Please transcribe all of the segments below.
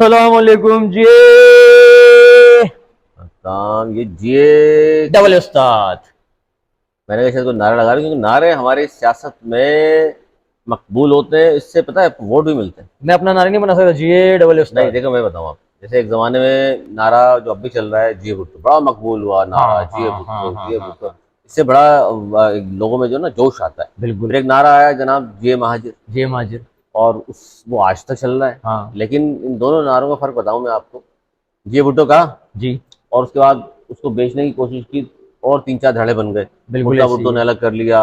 सलाम अलैकुम जी। काम ये जे डबल उस्ताद। मैंने कहा शायद कोई नारा लगा रहे क्योंकि नारे हमारी सियासत में मकबूल होते हैं। इससे पता है वोट भी मिलते हैं। मैं अपना नारा नहीं बना सकता जी डबल नहीं, उस्ताद। देखो मैं बताऊँ आप, जैसे एक जमाने में नारा जो अब भी चल रहा है, जिए भुट्टो बड़ा मकबूल हुआ नारा, हाँ जिए हाँ हाँ भुट्टो हाँ जिए हाँ भुट्टो। हाँ। इससे बड़ा लोगों में जो ना जोश आता है। बिल्कुल। फिर एक नारा आया जनाब जिए महाजिर, जी माजिद। और उस वो आज तक चल रहा है। हाँ। लेकिन इन दोनों नारों का फर्क बताऊं मैं आपको। जिए भुट्टो का, जी। और उसके बाद उसको बेचने की कोशिश की, और तीन चार धड़े बन गए। बिल्कुल मुर्तजा ऐसे ही भुट्टो ने है। अलग कर लिया।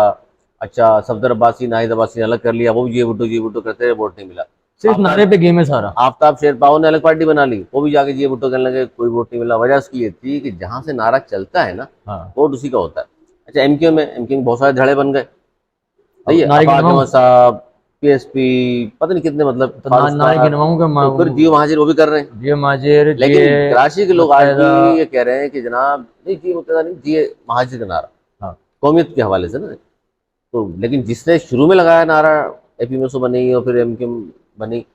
अच्छा, सफदर अब्बासी नाहिद अब्बासी ने अलग कर लिया, वो भी जी भुट्टो करते रहे, वोट नहीं मिला। सिर्फ नारे आफ्ताब पे गेम है सारा। आफ्ताब शेरपाओ ने अलग पार्टी बना ली, वो भी जाके जी भुट्टो कहने लगे, कोई वोट नहीं मिला। वजह उसकी ये थी कि जहां से नारा चलता है ना, हाँ। वोट उसी का होता है। अच्छा, एमक्यू में बहुत सारे धड़े बन गए। सही अब है, नारे अफाक गिनवाऊं? अहमद साहब, पीएसपी, पता नहीं कितने, मतलब तो नारे खालिस्तान। गिनवाऊं तो फिर जियो महाजिर वो भी कर रहे हैं। जी माजिर जी लेकिन कराची के लोग आज भी मुत्तहदा। ये कह रहे हैं कि जनाब नहीं, जी मुतहदा नहीं, जी महाजिर का नारा, हाँ। कौमियत के हवाले से ना। तो लेकिन जिसने शुरू में लगाया नारा, एपी में सो बनी और फिर एमक्यूएम बनी,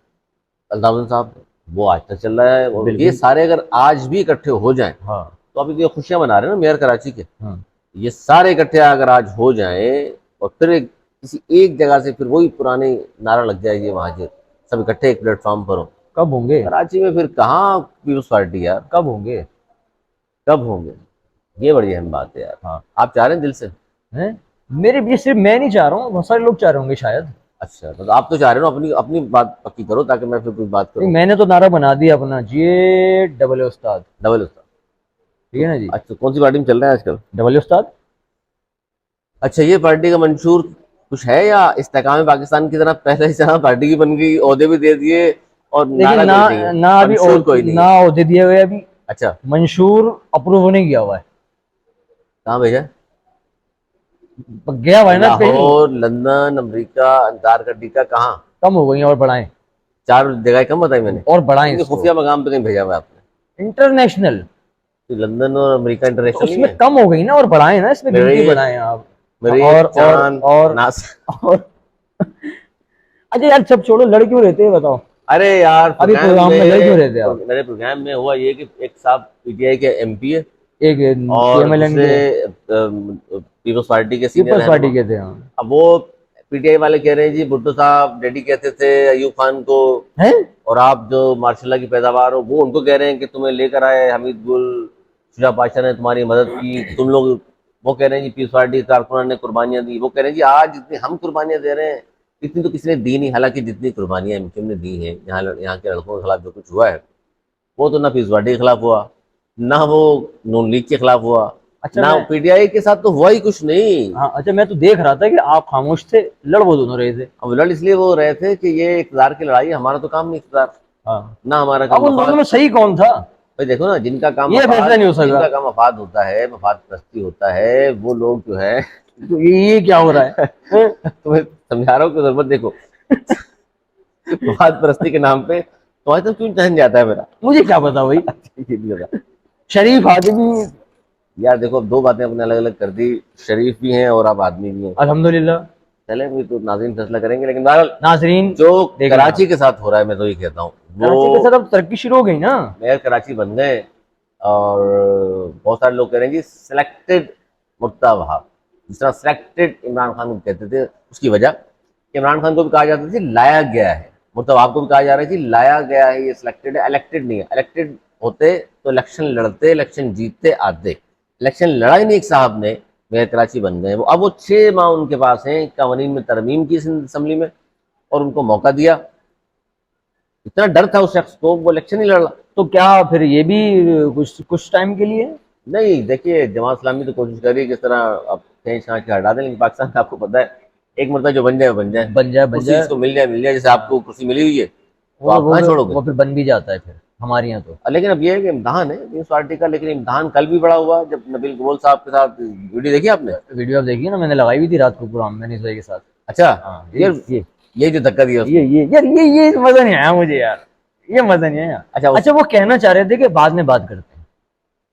अल्ताफ साहब, वो आज तक चल रहा है। और ये बिल्कुल। सारे अगर आज भी इकट्ठे हो जाएं, हाँ तो अभी ये खुशियां मना रहे हैं ना मेयर कराची के, हाँ। ये सारे इकट्ठे अगर आज हो जाएं, और फिर किसी एक जगह से फिर वही पुराने नारा लग जाए, ये महाजिर, सब इकट्ठे एक प्लेटफॉर्म पर हो कब होंगे? कराची में, फिर कहाँ पीपुल्स पार्टी यार? कब होंगे? कब होंगे? ये बड़ी अहम बात है यार। हाँ। आप चाह रहे हैं दिल से? हैं? मेरे भी सिर्फ मैं नहीं चाह रहा हूँ, बहुत सारे लोग चाह रहे होंगे शायद। अच्छा, तो आप तो चाह रहे हो, अपनी अपनी बात पक्की करो ताकि मैं फिर कोई बात नहीं, करूं। मैंने तो नारा बना दिया अपना, जी डबल उस्ताद। डबल उस्ताद। ठीक तो है ना जी। अच्छा, कौन सी पार्टी में चल रहा है आजकल? डबल उस्ताद। अच्छा, ये पार्टी का मंशूर कुछ है, या इस्तेकाम पाकिस्तान की तरह पहले ही जहाँ पार्टी की बन गई, ओहदे भी दे दिए, और लेकिन नारा ना, कोई नहीं है, ना अभी मंशूर कोई नहीं ना है? ओहदे दिए हुए अभी। अच्छा, मंशूर अप्रूव नहीं किया हुआ है। कहाँ भेजा? गया हुआ है ना कहीं। लाहौर, लंदन, अमेरिका, अंटार्कटिका, कहाँ? कम हो गई और बढ़ाएं। चार जगह कम बताई मैंने, और बढ़ाएं क्योंकि इसको। खुफिया मकाम पे कहीं भेजा हुआ है आपने? इंटरनेशनल। तो लंदन और अमेरिका तो इंटरनेशनल नहीं उसमें है? कम हो गई ना, और बढ़ाएं ना, इसमें गिनती मरीज, बढ़ाएं आप। मरीज, और चांद, और नासा। और अच्छा यार, सब छोड़ो, लड़ क्यों रहते हैं बताओ? अरे यार, अभी प्रोग्राम प्रोग्राम में लड़ क्यों रहते हैं में, आप? मेरे प्रोग्राम में हुआ ये कि एक साहब पीटीआई के एमपी है, एक और पीएमएलएन दूसरे के, पीपल्स पार्टी के सीनियर पीपल्स पार्टी रहनुमा। के थे हाँ। अब वो पीटीआई वाले कह रहे हैं जी भुट्टो साहब डैडी कहते थे अयूब खान को, हैं? और आप जो मार्शाल्लाह की पैदावार हो, वो उनको कह रहे हैं कि तुम्हें लेकर आए हमीद गुल, शुजा पाशा ने तुम्हारी मदद की, तुम लोग। वो कह रहे हैं जी पीपल्स पार्टी के कारकुनान ने कुर्बानियां दी। वो कह रहे हैं जी आज जितनी हम कुर्बानियां दे रहे हैं, इतनी तो किसी ने दी नहीं। हालांकि जितनी कुर्बानियां एमक्यूएम ने दी हैं, यहाँ के लड़कों के खिलाफ जो कुछ हुआ है, वो तो ना पीपल्स पार्टी के खिलाफ हुआ, ना वो नून लीग के खिलाफ हुआ, अच्छा ना मैं, पीटीआई के साथ तो हुआ ही कुछ नहीं। हाँ अच्छा, मैं तो देख रहा था कि आप खामोश थे, लड़ वो दोनों रहे थे। अब लड़ इसलिए वो रहे थे कि ये इकतदार की लड़ाई है, हमारा तो काम नहीं इकतदार, हाँ। ना हमारा अब काम उन दोनों मफाद। में सही कौन था? भाई देखो ना, ये फैसला नहीं हो सका। जिनका काम मफाद होता है, मफाद प्रस्ती होता है, वो लोग जो है। तो ये क्या हो रहा है? हैं? तुम्हें समझा रहा हूँ कि जरूरत देखो, मफाद प्रस्ती के नाम पे तुम्हारे तो क्यों सहन जाता है मेरा? मुझे क्या पता भाई। ये भी होगा। शरीफ आदमी। यार देखो, अब दो बातें अपने अलग अलग कर दी, शरीफ भी हैं और आप आदमी भी हैं। अल्हम्दुलिल्लाह। चले, भी तो नाज़रीन फैसला करेंगे, लेकिन बहरहाल नाजरीन, जो देखना कराची के साथ हो रहा है, मैं तो ये कहता हूँ, कराची के वो साथ अब तरक्की शुरू हो गई ना। मेयर कराची बन गए। और बहुत सारे लोग कह रहे हैं जी सिलेक्टेड मुर्तज़ा वहाब, जिस तरह सिलेक्टेड इमरान खान को कहते थे, उसकी वजह इमरान खान को भी कहा जाता था जी लाया गया है, मुर्तज़ा वहाब को भी कहा जा रहा है जी लाया गया है, ये सिलेक्टेड है, इलेक्टेड नहीं है। इलेक्टेड होते तो इलेक्शन लड़ते, इलेक्शन जीतते आते, इलेक्शन लड़ाई नहीं। एक साहब ने मेयर कराची बन गए, वो अब वो 6 माह उनके पास हैं कवानीन में तरमीम की असम्बली में, और उनको मौका दिया। इतना डर था उस शख्स को, वो इलेक्शन ही लड़ रहा। तो क्या फिर ये भी कुछ कुछ टाइम के लिए? नहीं, देखिए जमात इस्लामी तो कोशिश करी किस तरह अब खींच खींच के हटा दें, लेकिन पाकिस्तान का आपको पता है, एक मरतबा जो बन जाए वो बन जाए। बन जाए बन कुर्सी जाए। जिसको मिल जाए, जैसे हाँ। आपको कुर्सी मिली हुई है, तो वो आप वो कहाँ छोड़ोगे? वो फिर बन भी जाता है फिर हमारे यहाँ तो। लेकिन अब ये है कि इम्तहान है न्यूज पार्टी का। लेकिन इम्तहान कल भी बड़ा हुआ, जब नबील कबूल साहब के साथ वीडियो देखी आपने? वीडियो आप देखिए ना, मैंने लगाई हुई थी रात को प्रोग्राम में निशा के साथ। अच्छा, हाँ यार ये ये जो धक्का दिया उसको। ये यार, ये मजा नहीं आया मुझे यार। ये मजा नहीं आया। अच्छा अच्छा, वो कहना चाह रहे थे कि बाद में बात करते हैं।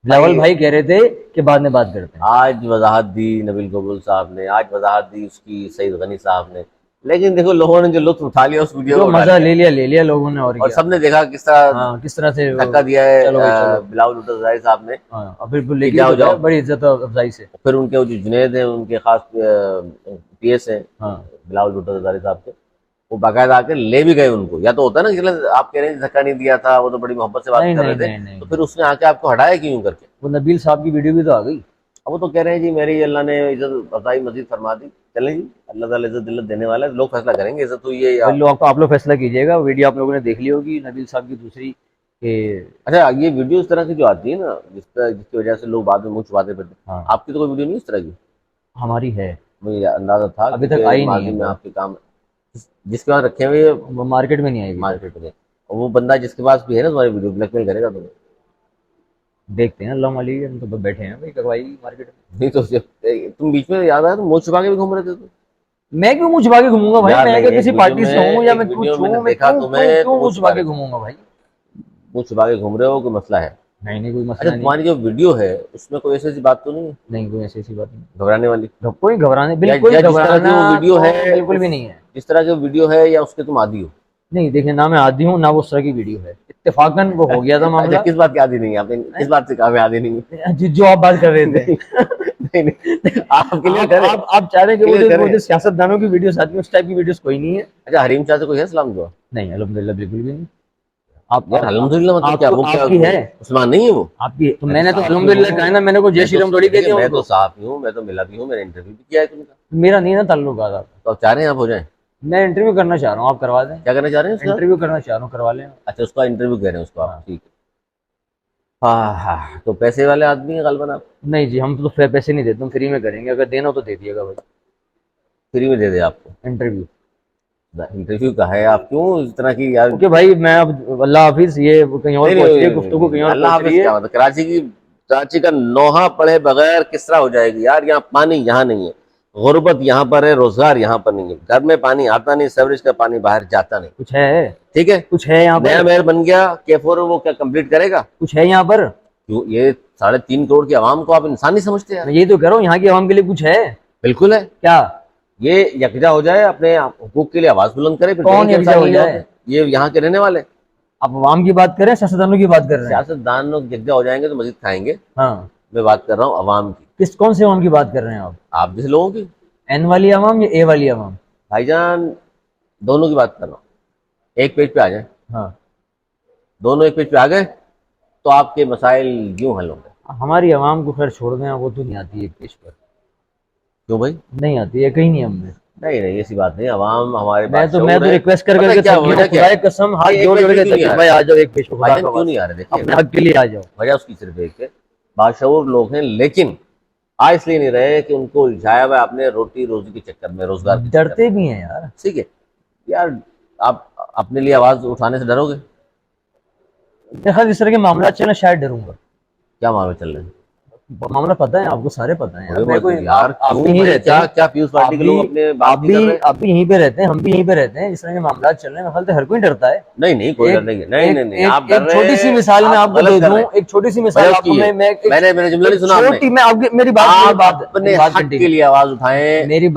भाई, लावल भाई कह रहे थे कि बाद में बात करते हैं। आज वजाहत दी नबील कबूल साहब ने, आज वजाहत दी उसकी सईद गनी साहब ने। लेकिन देखो लोगों ने जो लुत्फ उठा लिया उस वीडियो जो को मजा ले लिया लोगों ने, और और क्या। सबने देखा किस तरह हाँ, किस तरह से धक्का दिया है चलो भाई चलो। बिलावल भुट्टो जरदारी साहब ने हाँ, अब बिल्कुल कि लेके भी जाओ तो गए जाओ। बड़ी इज्जत अफजाई से। फिर उनके वो जो जुनैद हैं, उनके खास पीएस हैं हाँ बिलावल भुट्टो जरदारी साहब के, वो बाकायदा आके ले भी गए उनको। या तो होता है ना कि चलो आप कह रहे हैं धक्का नहीं दिया था, वो तो बड़ी मोहब्बत से बात नहीं कर नहीं रहे थे, नहीं नहीं तो नहीं। फिर उसने आके आपको हटाया क्यों करके? वो नबील साहब की वीडियो भी तो आ गई। अब वो तो कह रहे हैं जी मेरी अल्लाह ने इज्जत अफजाई मजीद फरमा दी। चलें जी, अल्लाह ताला इज्जत दिल्लत देने वाला है, लोग फैसला करेंगे इज्जत हुई है या। भाई लोग, आप लोग फैसला कीजिएगा। वीडियो आप लोगों ने देख ली होगी नबील साहब की दूसरी के। अच्छा, ये वीडियो इस तरह की जो आती है ना, जिसकी वजह से लोग बाद में मुंह छुपाते फिरते हैं, हाँ आपकी तो कोई वीडियो नहीं इस तरह की? हमारी है, मुझे अंदाजा था अभी तक क्योंकि आई नहीं माजी है में वो। आपके काम जिसके पास रखे हुए वो मार्केट में नहीं आई अभी तक। मार्केट में, और वो बंदा जिसके पास भी है ना तुम्हारी वीडियो, ब्लैकमेल करेगा तुम्हें। देखते हैं, अल्लाह मालिक, हम तो बैठे हैं भाई, करवाई मार्केट में। नहीं तो तुम बीच में याद आया तो मुंह छुपा के भी घूम रहे थे तुम। मैं क्यों मुंह छुपा के घूमूंगा भाई? यार मैं नहीं, क्या एक किसी वीडियो पार्टी से में हूँ या एक मैं वीडियो कुछ मैंने हूँ? मैं देखा क्यों तुम्हें क्यों तो क्यों मुंह मुंह छुपा छुपा रहे के थे, घूमूंगा भाई? मुंह छुपा के घूम रहे हो, कोई मसला है? नहीं नहीं, कोई अच्छा, मसला नहीं। तुम्हारी जो वीडियो है उसमें कोई ऐसी ऐसी बात तो नहीं है नहीं, कोई ऐसी ऐसी बात नहीं। घबराने वाली? कोई घबराने, या बिल्कुल जिस तरह की घबराना वो वीडियो तो है बिल्कुल भी नहीं है। जिस तरह की वो वीडियो है, या उसके तुम आदी हो? नहीं देखिए, ना मैं आदी हूँ ना वो उस तरह की वीडियो है, इत्तेफाकन वो हो गया था अच्छा, मामला। किस बात की आदी नहीं है आपने? किस बात से कहा मैं आदी नहीं हूँ? जो आप बात कर रहे थे। नहीं नहीं नहीं, आप क्लियर करें, आप चाह रहे हैं कि क्लियर वो करें। जो सियासतदानों की वीडियोस आती है उस टाइप की वीडियोस कोई नहीं है। अच्छा, हरीम शाह से कोई है सलाम दुआ? नहीं, अल्हम्दुलिल्लाह बिल्कुल भी नहीं। यार अल्हम्दुलिल्लाह मतलब क्या, आपको वो क्या आपकी है? मुसलमान नहीं है वो? आपकी तो, मैं मैंने तो साफ ही अल्हम्दुलिल्लाह हूँ, कहा है ना, मैंने कोई जय श्री राम थोड़ी कह देखिए दिया मैं तो उनको। साफ ही हूँ, मैं तो मिला भी हूँ, मैंने इंटरव्यू भी किया है तुमका। मेरा नहीं ना ताल्लुक आता। तो आप चाह रहे हैं आप हो जाए? मैं इंटरव्यू करना चाह रहा हूँ, आप करवा दें। क्या करना चाह रहे हैं उसका? इंटरव्यू करना चाह रहा हूँ, करवा लें। अच्छा, उसका इंटरव्यू कह रहे हैं उसको आप, हाँ। ठीक है। हाँ हाँ, तो पैसे वाले आदमी हैं गालबन आप? नहीं जी, हम तो पैसे नहीं देते, हम फ्री में करेंगे, अगर देना हो तो दे दिएगा भाई। फ्री में दे दे आपको? इंटरव्यू। इंटरव्यू का है, आप क्यों इस तरह की यार? ओके भाई, मैं अब अल्लाह हाफिज, ये कहीं और नहीं पहुंच रही है, नहीं, गुफ्तगू कहीं और अल्लाह पहुंच रही हाफिज है। क्या मतलब? कराची का नोहा पढ़े बगैर किस तरह हो जाएगी यार? यहाँ पानी यहाँ नहीं है, गुर्बत यहाँ पर है, रोजगार यहाँ पर नहीं है, घर में पानी आता नहीं, सीवरेज का पानी बाहर जाता नहीं। कुछ है? ठीक है, कुछ है यहाँ नया पर? मेयर बन गया K4, वो क्या कंप्लीट करेगा? कुछ है यहाँ पर? क्यों ये 3.5 करोड़ की आवाम को आप इंसान नहीं समझते यार? मैं यही तो कह रहा हूँ, यहाँ की आवाम के लिए कुछ है बिल्कुल है। क्या? ये यकजा हो जाए, अपने हुकूक के लिए आवाज बुलंद करे, फिर कौन देखेंगे यकजा इंसान हो नहीं जाए? होते। ये यहाँ के रहने वाले आप आवाम की बात करें, सियासतदानों की बात कर रहे हैं? सियासतदान लोग यकजा हो जाएंगे तो मजीद खाएंगे। हाँ। मैं बात कर रहा हूँ अवाम की, कौन से आवाम की बात कर रहे हैं आप जैसे लोगों की। एन वाली आवाम या ए वाली आवाम? भाईजान, दोनों की बात कर रहा हूँ, एक पेज पे आ जाए। हाँ। दोनों एक पेज पे आ गए तो आपके मसाइल यूं हल होंगे। हमारी आवाम को खैर छोड़ दें, वो तो नहीं आती है पेज पर। क्यों भाई? नहीं आती है, कहीं नहीं हमने। नहीं नहीं, ऐसी बात नहीं, अवाम हमारे मैं पास तो शऊर है। रिक्वेस्ट कर पता है करके क्या थक गया वजह हूँ, क्या खुदाए है? कसम हाथ ये एक जोड़ पेज जोड़ पे के क्यों नहीं थक आ गया रहे? भाई, आ जाओ एक पेज पे, खुदा भाईजान का क्यों नहीं वास्ता, आ रहे? देखिए, अपने हक के लिए आ जाओ। वजह उसकी सिर्फ एक है, बाशऊर लोग हैं, लेकिन आ इसलिए नहीं रहे कि उनको उलझाया हुआ है आपने रोटी रोजी के चक्कर में, रोजगार के चक्कर डरते में। भी हैं यार। ठीक है यार, आप अपने लिए आवाज उठाने से डरोगे? देखा, इस तरह के मामला चले शायद डरूंगा। क्या मामले चल रहे हैं? मामला पता है आपको, सारे पता है यार। अरे मैं मत कोई यार, आप क्यों भी यहीं भाई? रहते क्या हैं, क्या पीयूष आप पार्टी के भी लोग अपने आप बात नहीं कर भी रहे? आप भी यहीं पे रहते हैं, हम भी यहीं पे रहते हैं। इस तरह के मामला चल रहे हैं, मेरे ख्याल से हर कोई डरता है। नहीं नहीं, कोई डर नहीं है। नहीं नहीं नहीं, आप डर एक रहे छोटी सी हैं, मिसाल मैं आप आपको गलत दे कर दूं, रहे हैं। एक छोटी सी मिसाल वजह आपको उसकी है, मैंने मेरा जुमला नहीं सुना आपने। छोटी, मैं आपकी मेरी आप बात अपने हक के लिए आवाज उठाएं। मेरी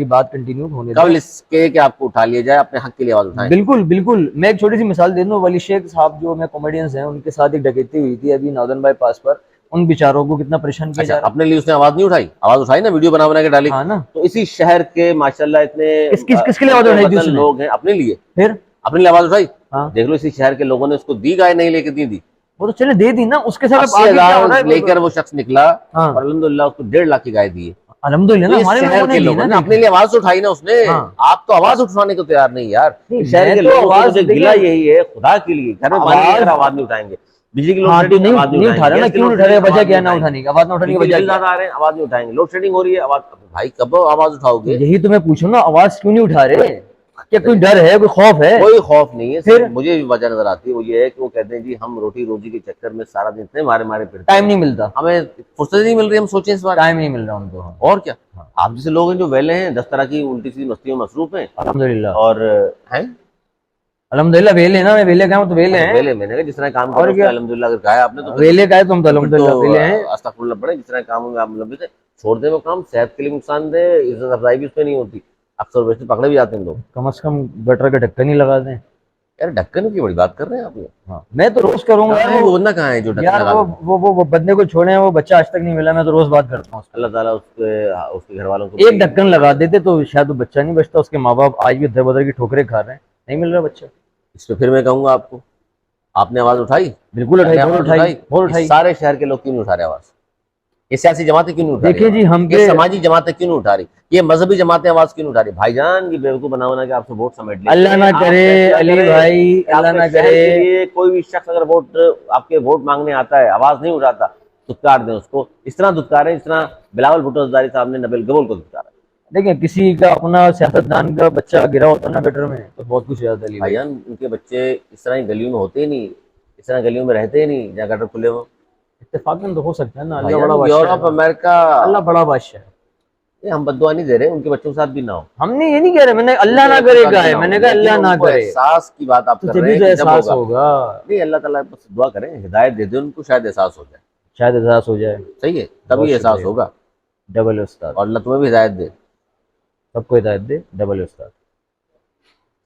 बात कंटिन्यू होने कबल दें। इसके कि आपको उठा लिया जाए, अपने हक के लिए आवाज उठाएं। बिल्कुल बिल्कुल, मैं एक छोटी सी मिसाल दे दूं। वली शेख साहब जो मैं कॉमेडियंस हैं, उनके साथ एक डकैती हुई थी अभी नॉर्दर्न बाईपास पर। उन बेचारों को कितना परेशान किया अच्छा, जा रहा अपने लिए उसने आवाज नहीं उठाई? आवाज उठाई ना, वीडियो बना बना के डाली। है। हाँ ना। तो इसी शहर के माशाल्लाह इतने किसके लिए आवाज उठाई थी उसने? लोग हैं, अपने लिए, फिर अपने लिए आवाज उठाई। हाँ, देख लो, इसी शहर के लोगों ने उसको दी, गाय नहीं लेके दी। वो तो चले दे दी ना, उसके साथ अब आगे क्या हो रहा 80,000 है? लेकर वो शख्स निकला हाँ, और अल्हम्दुलिल्लाह उसको 1.5 लाख की गाय दी है। अल्हम्दुलिल्लाह तो ना, ये हमारे शहर लोगों के ने दी लोगों ना। ने अपने लिए आवाज उठाई ना उसने। हाँ। आप तो आवाज उठाने को तैयार नहीं यार। नहीं, इस शहर मैं के तो लोगों को आवाज मुझे देखिए, गिला यही है, खुदा के लिए घर में पानी आवाज- अगर आवाज नहीं उठाएंगे, बिजली की लोड हाँ तो शेडिंग नहीं आवाज नहीं उठा रहा ना, गैस की क्यों लोड उठा रहे? शेडिंग वजह आवाज क्या नहीं ना उठाएंगे, उठाने की, आवाज ना उठाने की बिजली वजह बिल क्या ज्यादा आ रहे हैं, आवाज नहीं उठाएंगे, लोड शेडिंग हो रही है, आवाज। भाई कब आवाज है? उठाओगे? यही तो मैं पूछूं ना, आवाज क्यों नहीं उठा रहे? क्या कोई डर है, कोई खौफ है? कोई खौफ नहीं है। फिर? सिर्फ मुझे भी वजह नजर आती है, वो ये है कि वो कहते हैं जी हम रोटी रोजी के चक्कर में सारा दिन इतने मारे मारे फिरते टाइम हैं, नहीं मिलता, हमें फुर्सत नहीं मिल रही, हम सोचें इस बार। टाइम नहीं मिल रहा उनको। हाँ। और क्या, हाँ। आप जैसे लोग हैं जो वेले हैं, 10 तरह की उल्टी सीधी मस्तियों में मसरूफ हैं अल्हम्दुलिल्लाह, और हैं। अल्हम्दुलिल्लाह वेले ना, मैं वेले का हूँ तो वेले हैं। वेले मैंने कहा जिस तरह काम कर और रहे हो क्या, अल्हम्दुलिल्लाह, अगर कहा है आपने तो वेले का है तुम तो फिर अल्हम्दुलिल्लाह वेले हैं। अस्तगफुरुल्लाह पड़े। जिस तरह काम में आप मुलव्विस है, छोड़ दे वो काम, सेहत के लिए नुकसानदेह, इज्जत अफजाई भी उसमें नहीं होती। अक्सर वैसे पकड़े भी जाते हैं लोग। कम से कम गटर का ढक्कन ही लगा दें। यार ढक्कन की बड़ी बात कर रहे हैं आप ये। हाँ मैं तो रोज करूंगा कहाँ यार है वो। वो बंदा, कहाँ है जो ढक्कन यार लगा वो दे? वो बंदे को छोड़े हैं, वो बच्चा आज तक नहीं मिला, मैं तो रोज बात करता हूँ उससे। अल्लाह ताला उसके उसके घर वालों को एक ढक्कन लगा देते तो शायद वो बच्चा नहीं बचता, उसके माँ बाप आज भी दर बदर की ठोकरें खा रहे हैं, नहीं मिल रहा बच्चा। इस पे फिर मैं कहूंगा आपको, आपने आवाज उठाई? बिल्कुल उठाई, मैंने बहुत आवाज उठाई, उठाई? बहुत इस उठाई। सारे शहर के लोग क्यों नहीं उठा रहे आवाज? ये सियासी जमातें क्यों नहीं उठा रही देखिए जी आवाज? हम ये पे समाजी जमातें क्यों नहीं उठा रही? ये मजहबी जमातें आवाज क्यों नहीं उठा रही? भाईजान ये बेवकूफ बना बना के आपसे वोट समेट लेते अल्लाह हैं। ना आप करे फैसला अली करें भाई, कि अल्लाह आपके ना शहर करे। के लिए कोई भी शख्स अगर वोट आपके वोट मांगने आता है, आवाज नहीं उठाता, धुतकार दें उसको। इस तरह धुतकारें जिस तरह बिलावल भुट्टो जरदारी साहब ने नबील गबूल को धुतकारा। देखिए किसी का अपना सियासतदान का बच्चा गिरा होता ना गटर में तो बहुत कुछ याद है अली भाई। भाईजान उनके बच्चे इस तरह की गलियों में होते ही नहीं, इस तरह गलियों में रहते ही नहीं जहाँ गटर खुले हो। इत्तेफाकन तो हो सकता है ना, अल्लाह बड़ा भाईजान बादशाह है यूरोप ना। अमेरिका, अल्लाह बड़ा बादशाह है। ये हम बद्दुआ नहीं दे रहे, उनके बच्चों के साथ भी ना हो, हमने ये नहीं कह रहे, मैंने अल्लाह उनके ना बच्चों के साथ करेगा भी है, ना हो, मैंने कहा लेकिन अल्लाह ना उनको करे। एहसास की बात आप तो कर रहे जभी हैं तो कि जब एहसास होगा। होगा। नहीं, अल्लाह ताला बस दुआ करें, हिदायत दे दे उनको, शायद एहसास हो जाए। शायद एहसास हो जाए। सही है, बहुत तभी एहसास शुक्रिया। होगा। डबल उस्ताद। और अल्लाह तुम्हें भी हिदायत दे। सबको हिदायत दे, डबल उस्ताद।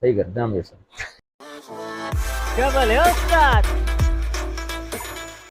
सही करते हैं हम ये सब। डबल है उस्ताद।